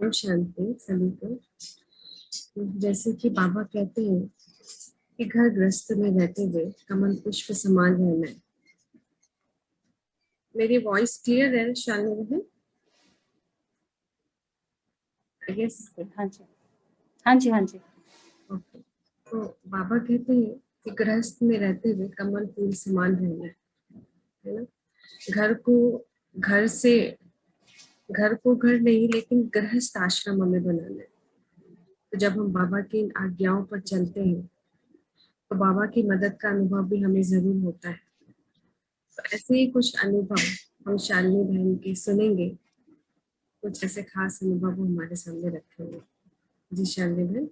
ओम शांति सभी को। जैसे कि बाबा कहते हैं कि घर गृहस्थ में रहते हुए कमल पुष्प समान रहना है। मेरी वॉइस क्लियर है शालिनी बहन? I guess. हाँ जी, हाँ जी, हाँ जी। ओके। तो बाबा कहते हैं कि गृहस्थ में रहते हुए कमल फूल समान रहना है ना। घर को घर से घर को घर नहीं, लेकिन गृहस्थ आश्रम हमें बनाना है। तो जब हम बाबा की इन आज्ञाओं पर चलते हैं तो बाबा की मदद का अनुभव भी हमें जरूर होता है। तो ऐसे ही कुछ अनुभव हम शालिनी बहन के सुनेंगे। कुछ ऐसे खास अनुभव वो हमारे सामने रखे हुए। जी शालिनी बहन।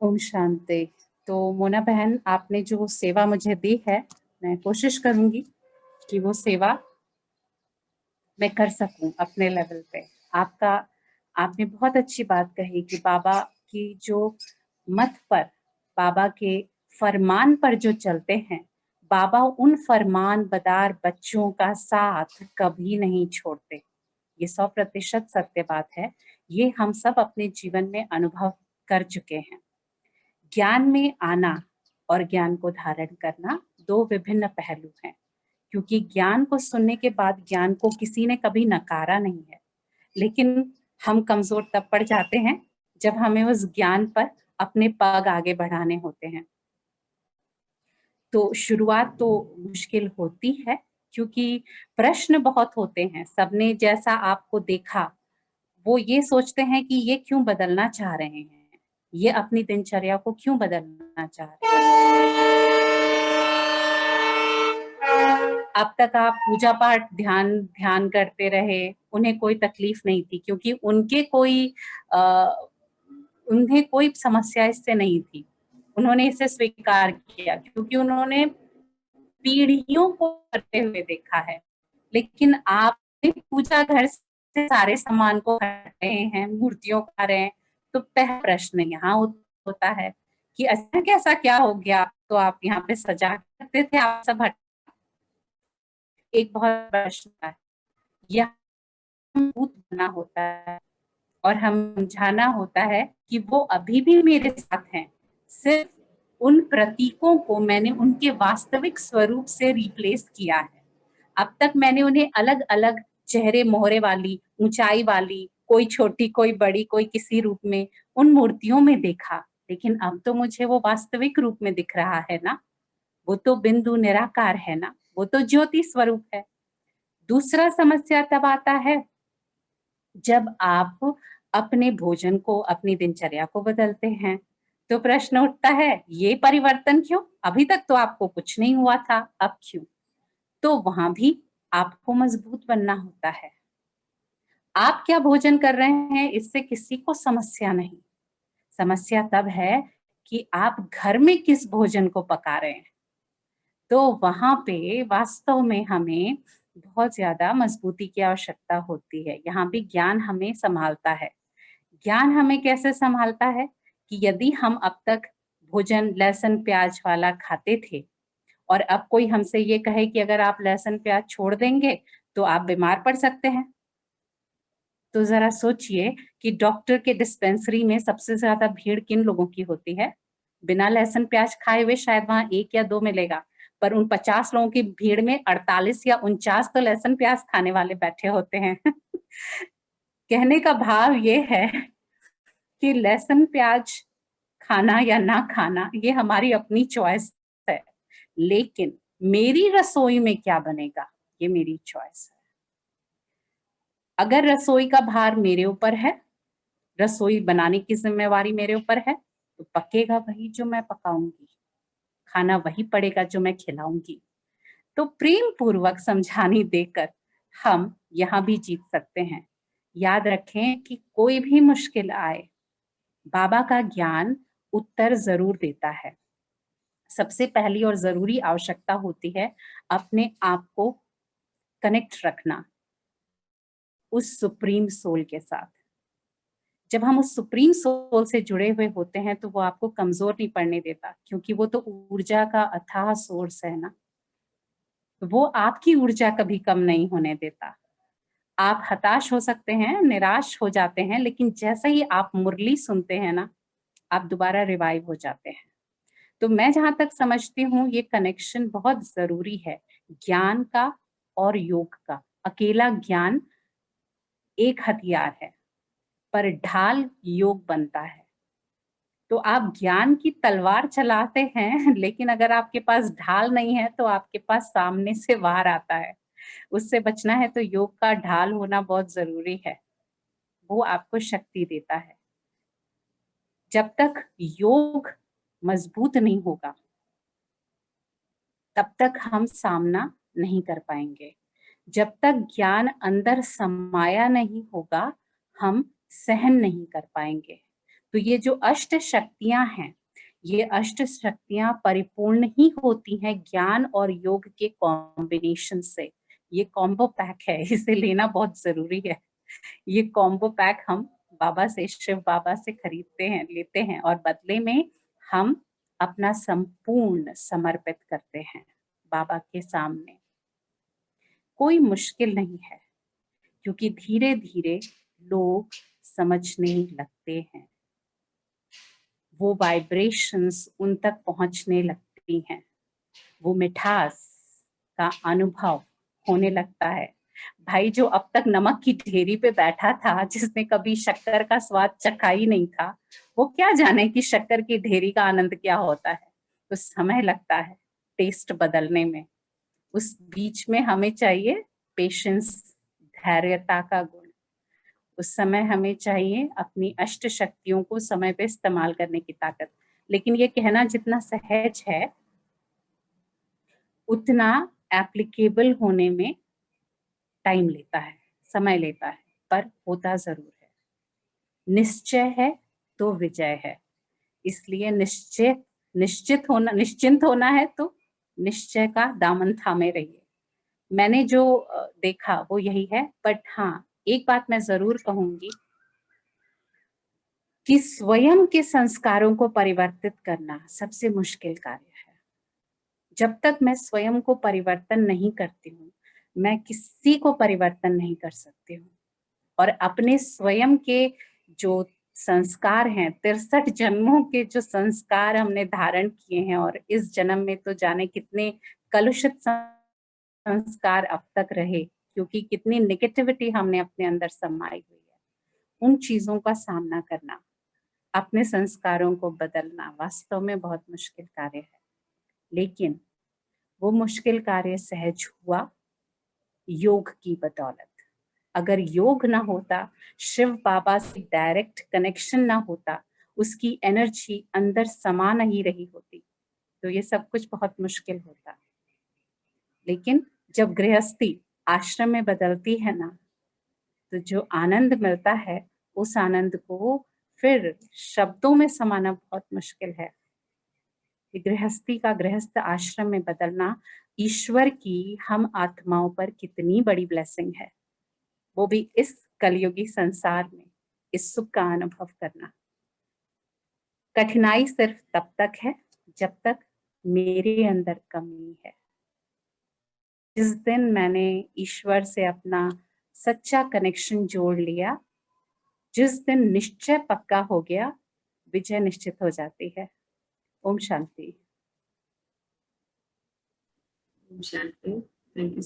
ओम शांति। तो मोना बहन, आपने जो सेवा मुझे दी है, मैं कोशिश करूंगी कि वो सेवा मैं कर सकूं अपने लेवल पे। आपने बहुत अच्छी बात कही कि बाबा की जो मत पर, बाबा के फरमान पर जो चलते हैं, बाबा उन फरमान बदार बच्चों का साथ कभी नहीं छोड़ते। ये 100% सत्य बात है। ये हम सब अपने जीवन में अनुभव कर चुके हैं। ज्ञान में आना और ज्ञान को धारण करना दो विभिन्न पहलू हैं, क्योंकि ज्ञान को सुनने के बाद ज्ञान को किसी ने कभी नकारा नहीं है, लेकिन हम कमजोर तब पड़ जाते हैं जब हमें उस ज्ञान पर अपने पग आगे बढ़ाने होते हैं। तो शुरुआत तो मुश्किल होती है, क्योंकि प्रश्न बहुत होते हैं। सबने जैसा आपको देखा, वो ये सोचते हैं कि ये क्यों बदलना चाह रहे हैं, ये अपनी दिनचर्या को क्यों बदलना चाह रहे हैं। अब तक आप पूजा पाठ ध्यान ध्यान करते रहे, उन्हें कोई तकलीफ नहीं थी, क्योंकि उन्हें कोई समस्या इससे नहीं थी। उन्होंने इसे स्वीकार किया क्योंकि उन्होंने पीढ़ियों को करते हुए देखा है। लेकिन आप पूजा घर से सारे सामान को हटा रहे हैं, मूर्तियों को हटा रहे हैं, तो पहला प्रश्न यहाँ होता है कि अचानक ऐसा क्या हो गया, तो आप यहाँ पे सजा करते थे, आप सब हटा। एक बहुत प्रश्न है, यह भूत बना होता है और हम समझाना होता है कि वो अभी भी मेरे साथ हैं, सिर्फ उन प्रतीकों को मैंने उनके वास्तविक स्वरूप से रिप्लेस किया है। अब तक मैंने उन्हें अलग अलग चेहरे मोहरे वाली, ऊंचाई वाली, कोई छोटी कोई बड़ी, कोई किसी रूप में उन मूर्तियों में देखा, लेकिन अब तो मुझे वो वास्तविक रूप में दिख रहा है ना। वो तो बिंदु निराकार है ना, वो तो ज्योति स्वरूप है। दूसरा समस्या तब आता है जब आप अपने भोजन को, अपनी दिनचर्या को बदलते हैं। तो प्रश्न उठता है, ये परिवर्तन क्यों? अभी तक तो आपको कुछ नहीं हुआ था, अब क्यों? तो वहां भी आपको मजबूत बनना होता है। आप क्या भोजन कर रहे हैं, इससे किसी को समस्या नहीं। समस्या तब है कि आप घर में किस भोजन को पका रहे हैं। तो वहां पे वास्तव में हमें बहुत ज्यादा मजबूती की आवश्यकता होती है। यहाँ भी ज्ञान हमें संभालता है। ज्ञान हमें कैसे संभालता है कि यदि हम अब तक भोजन लहसुन प्याज वाला खाते थे, और अब कोई हमसे ये कहे कि अगर आप लहसुन प्याज छोड़ देंगे तो आप बीमार पड़ सकते हैं, तो जरा सोचिए कि डॉक्टर के डिस्पेंसरी में सबसे ज्यादा भीड़ किन लोगों की होती है? बिना लहसुन प्याज खाए हुए शायद वहां 1 या 2 मिलेगा, पर उन 50 लोगों की भीड़ में 48 या 49 तो लहसुन प्याज खाने वाले बैठे होते हैं। कहने का भाव ये है कि लहसुन प्याज खाना या ना खाना ये हमारी अपनी चॉइस है, लेकिन मेरी रसोई में क्या बनेगा ये मेरी चॉइस है। अगर रसोई का भार मेरे ऊपर है, रसोई बनाने की जिम्मेवारी मेरे ऊपर है, तो पकेगा वही जो मैं पकाऊंगी, खाना वही पड़ेगा जो मैं खिलाऊंगी। तो प्रेम पूर्वक समझानी देकर हम यहाँ भी जीत सकते हैं। याद रखें कि कोई भी मुश्किल आए, बाबा का ज्ञान उत्तर जरूर देता है। सबसे पहली और जरूरी आवश्यकता होती है अपने आप को कनेक्ट रखना उस सुप्रीम सोल के साथ। जब हम उस सुप्रीम सोल से जुड़े हुए होते हैं तो वो आपको कमजोर नहीं पड़ने देता, क्योंकि वो तो ऊर्जा का अथाह सोर्स है ना। तो वो आपकी ऊर्जा कभी कम नहीं होने देता। आप हताश हो सकते हैं, निराश हो जाते हैं, लेकिन जैसे ही आप मुरली सुनते हैं ना, आप दोबारा रिवाइव हो जाते हैं। तो मैं जहां तक समझती हूँ, ये कनेक्शन बहुत जरूरी है, ज्ञान का और योग का। अकेला ज्ञान एक हथियार है, पर ढाल योग बनता है। तो आप ज्ञान की तलवार चलाते हैं, लेकिन अगर आपके पास ढाल नहीं है तो आपके पास सामने से वार आता है। उससे बचना है तो योग का ढाल होना बहुत जरूरी है। वो आपको शक्ति देता है। जब तक योग मजबूत नहीं होगा, तब तक हम सामना नहीं कर पाएंगे। जब तक ज्ञान अंदर समाया नहीं होगा, हम सहन नहीं कर पाएंगे। तो ये जो अष्ट शक्तियां हैं, ये अष्ट शक्तियां परिपूर्ण ही होती हैं ज्ञान और योग के कॉम्बिनेशन से। ये कॉम्बो पैक है, इसे लेना बहुत जरूरी है। ये कॉम्बो पैक हम बाबा से, शिव बाबा से खरीदते हैं, लेते हैं, और बदले में हम अपना संपूर्ण समर्पित करते हैं बाबा के सामने। कोई मुश्किल नहीं है, क्योंकि धीरे धीरे लोग समझने लगते हैं, वो वाइब्रेशंस उन तक पहुंचने लगती हैं, वो मिठास का अनुभव होने लगता है। भाई जो अब तक नमक की ढेरी पे बैठा था, जिसने कभी शक्कर का स्वाद चखा ही नहीं था, वो क्या जाने कि शक्कर की ढेरी का आनंद क्या होता है। तो समय लगता है टेस्ट बदलने में। उस बीच में हमें चाहिए पेशेंस, धैर्यता का गुण। उस समय हमें चाहिए अपनी अष्ट शक्तियों को समय पे इस्तेमाल करने की ताकत। लेकिन ये कहना जितना सहज है, उतना एप्लीकेबल होने में टाइम लेता है, समय लेता है, पर होता जरूर है। निश्चय है तो विजय है। इसलिए निश्चिंत होना है तो निश्चय का दामन थामे रहिए। मैंने जो देखा वो यही है। बट हाँ, एक बात मैं जरूर कहूंगी कि स्वयं के संस्कारों को परिवर्तित करना सबसे मुश्किल कार्य है। जब तक मैं स्वयं को परिवर्तन नहीं करती हूँ, मैं किसी को परिवर्तन नहीं कर सकती हूँ। और अपने स्वयं के जो संस्कार हैं, 63 जन्मों के जो संस्कार हमने धारण किए हैं, और इस जन्म में तो जाने कितने कलुषित संस्कार अब तक रहे, क्योंकि कितनी नेगेटिविटी हमने अपने अंदर समाई हुई है। उन चीजों का सामना करना, अपने संस्कारों को बदलना वास्तव में बहुत मुश्किल कार्य है। लेकिन वो मुश्किल कार्य सहज हुआ योग की बदौलत। अगर योग ना होता, शिव बाबा से डायरेक्ट कनेक्शन ना होता, उसकी एनर्जी अंदर समा नहीं रही होती, तो ये सब कुछ बहुत मुश्किल होता। लेकिन जब गृहस्थी आश्रम में बदलती है ना, तो जो आनंद मिलता है, उस आनंद को फिर शब्दों में समाना बहुत मुश्किल है। गृहस्थी का, गृहस्थ आश्रम में बदलना ईश्वर की हम आत्माओं पर कितनी बड़ी ब्लेसिंग है। वो भी इस कलयुगी संसार में इस सुख का अनुभव करना। कठिनाई सिर्फ तब तक है जब तक मेरे अंदर कमी है। जिस दिन मैंने ईश्वर से अपना सच्चा कनेक्शन जोड़ लिया, जिस दिन निश्चय पक्का हो गया, विजय निश्चित हो जाती है। ओम शांति। शांति। Thank you.